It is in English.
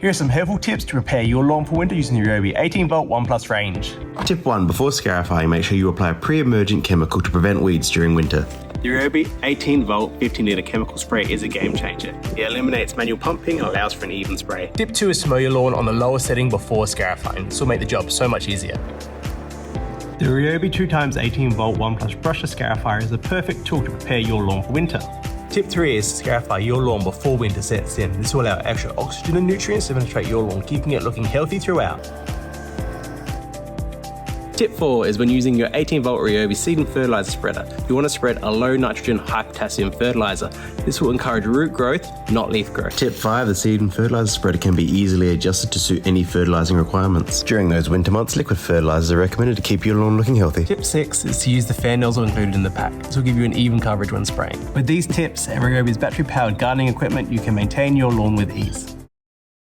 Here are some helpful tips to prepare your lawn for winter using the RYOBI 18V 1+ range. Tip 1. Before scarifying, make sure you apply a pre-emergent chemical to prevent weeds during winter. The RYOBI 18V 15-litre chemical spray is a game changer. It eliminates manual pumping and allows for an even spray. Tip 2 is to mow your lawn on the lower setting before scarifying. This will make the job so much easier. The RYOBI 2x 18V 1+ brushless scarifier is the perfect tool to prepare your lawn for winter. Tip 3 is to scarify your lawn before winter sets in. This will allow extra oxygen and nutrients to penetrate your lawn, keeping it looking healthy throughout. Tip 4 is when using your 18V RYOBI seed and fertilizer spreader. You want to spread a low nitrogen, high potassium fertilizer. This will encourage root growth, not leaf growth. Tip 5. The seed and fertilizer spreader can be easily adjusted to suit any fertilizing requirements. During those winter months, liquid fertilizers are recommended to keep your lawn looking healthy. Tip 6 is to use the fan nozzle included in the pack. This will give you an even coverage when spraying. With these tips and RYOBI's battery-powered gardening equipment, you can maintain your lawn with ease.